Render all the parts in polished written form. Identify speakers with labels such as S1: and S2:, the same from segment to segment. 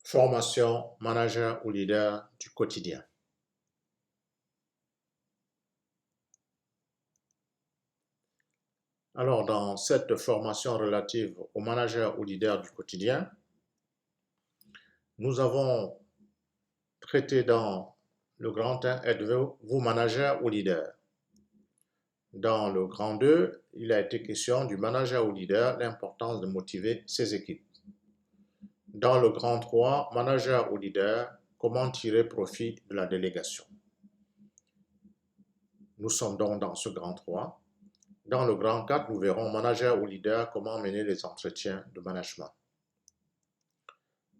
S1: Formation manager ou leader du quotidien. Alors, dans cette formation relative au manager ou leader du quotidien, nous avons traité dans le grand 1, êtes-vous manager ou leader? Dans le grand 2, il a été question du manager ou leader, l'importance de motiver ses équipes. Dans le grand 3, manager ou leader, comment tirer profit de la délégation. Nous sommes donc dans ce grand 3. Dans le grand 4, nous verrons manager ou leader, comment mener les entretiens de management.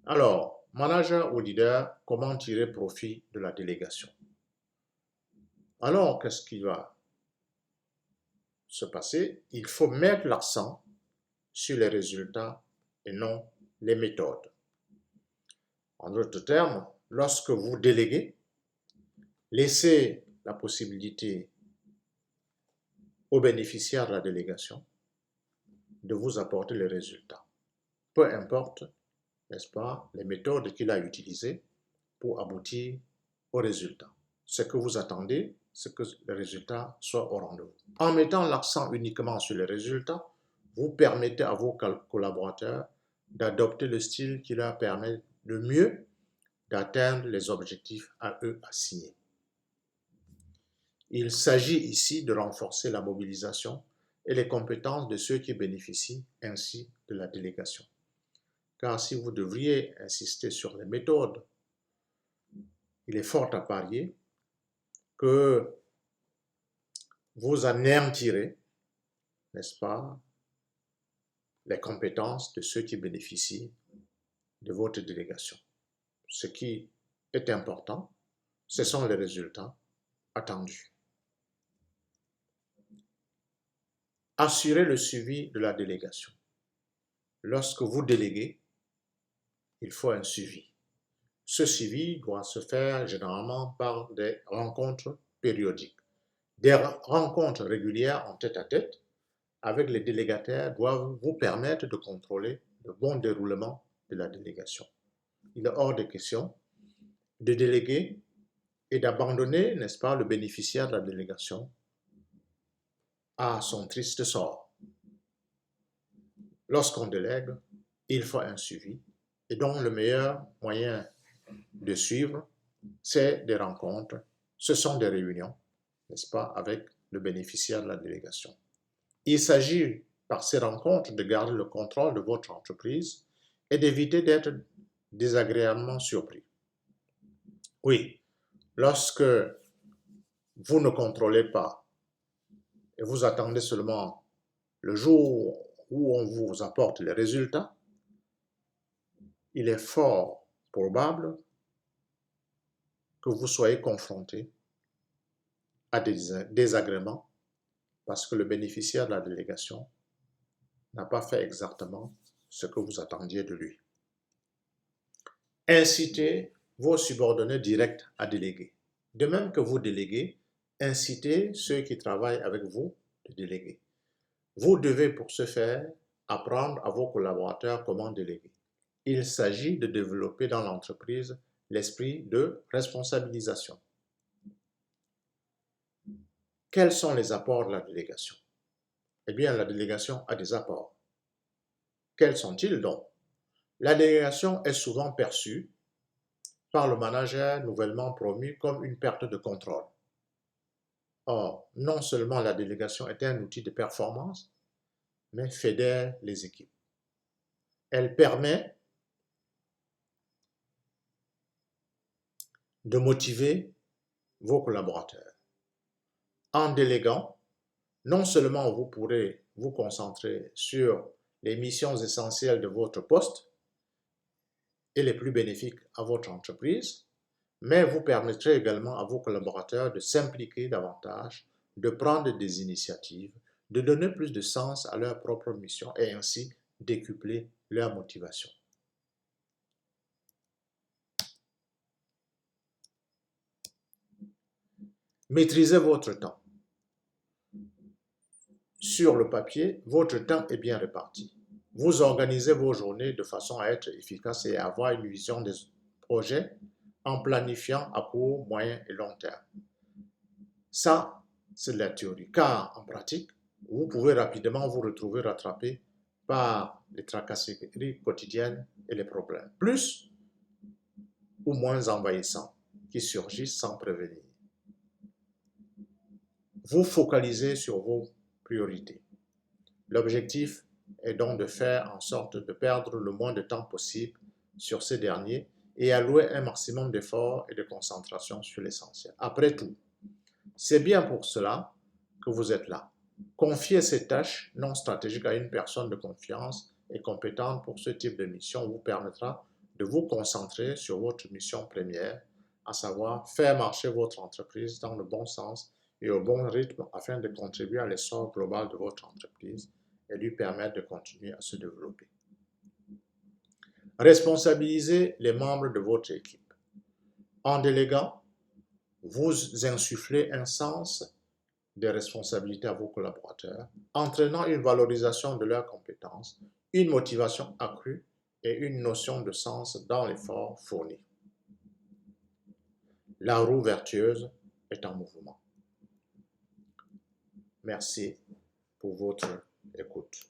S1: Alors, manager ou leader, comment tirer profit de la délégation. Alors, qu'est-ce qui va se passer? Il faut mettre l'accent sur les résultats et non les méthodes. En d'autres termes, lorsque vous déléguez, laissez la possibilité aux bénéficiaires de la délégation de vous apporter les résultats. Peu importe, n'est-ce pas, les méthodes qu'il a utilisées pour aboutir au résultat. Ce que vous attendez, c'est que le résultat soit au rendez-vous. En mettant l'accent uniquement sur les résultats, vous permettez à vos collaborateurs d'adopter le style qui leur permet le mieux d'atteindre les objectifs à eux assignés. Il s'agit ici de renforcer la mobilisation et les compétences de ceux qui bénéficient ainsi de la délégation. Car si vous devriez insister sur les méthodes, il est fort à parier que vous anéantirez, n'est-ce pas, les compétences de ceux qui bénéficient de votre délégation. Ce qui est important, ce sont les résultats attendus. Assurez le suivi de la délégation. Lorsque vous déléguez, il faut un suivi. Ce suivi doit se faire généralement par des rencontres périodiques. Des rencontres régulières en tête-à-tête avec les délégataires doivent vous permettre de contrôler le bon déroulement de la délégation. Il est hors de question de déléguer et d'abandonner, n'est-ce pas, le bénéficiaire de la délégation à son triste sort. Lorsqu'on délègue, il faut un suivi. Et donc, le meilleur moyen de suivre, c'est des rencontres. Ce sont des réunions, n'est-ce pas, avec le bénéficiaire de la délégation. Il s'agit, par ces rencontres, de garder le contrôle de votre entreprise et d'éviter d'être désagréablement surpris. Oui, lorsque vous ne contrôlez pas et vous attendez seulement le jour où on vous apporte les résultats, il est fort probable que vous soyez confronté à des désagréments parce que le bénéficiaire de la délégation n'a pas fait exactement ce que vous attendiez de lui. Incitez vos subordonnés directs à déléguer. De même que vous déléguez, incitez ceux qui travaillent avec vous de déléguer. Vous devez pour ce faire apprendre à vos collaborateurs comment déléguer. Il s'agit de développer dans l'entreprise l'esprit de responsabilisation. Quels sont les apports de la délégation? Eh bien, la délégation a des apports. Quels sont-ils donc? La délégation est souvent perçue par le manager nouvellement promu comme une perte de contrôle. Or, non seulement la délégation est un outil de performance, mais fédère les équipes. Elle permet de motiver vos collaborateurs. En déléguant, non seulement vous pourrez vous concentrer sur les missions essentielles de votre poste et les plus bénéfiques à votre entreprise, mais vous permettrez également à vos collaborateurs de s'impliquer davantage, de prendre des initiatives, de donner plus de sens à leur propre mission et ainsi décupler leur motivation. Maîtrisez votre temps. Sur le papier, votre temps est bien réparti. Vous organisez vos journées de façon à être efficace et à avoir une vision des projets en planifiant à court, moyen et long terme. Ça, c'est de la théorie. Car en pratique, vous pouvez rapidement vous retrouver rattrapé par les tracasseries quotidiennes et les problèmes, plus ou moins envahissants, qui surgissent sans prévenir. Vous focalisez sur vos priorités. L'objectif est donc de faire en sorte de perdre le moins de temps possible sur ces derniers et allouer un maximum d'efforts et de concentration sur l'essentiel. Après tout, c'est bien pour cela que vous êtes là. Confier ces tâches non stratégiques à une personne de confiance et compétente pour ce type de mission vous permettra de vous concentrer sur votre mission première, à savoir faire marcher votre entreprise dans le bon sens et au bon rythme afin de contribuer à l'essor global de votre entreprise et lui permettre de continuer à se développer. Responsabilisez les membres de votre équipe. En déléguant, vous insufflez un sens de responsabilité à vos collaborateurs, entraînant une valorisation de leurs compétences, une motivation accrue et une notion de sens dans l'effort fourni. La roue vertueuse est en mouvement. Merci pour votre écoute.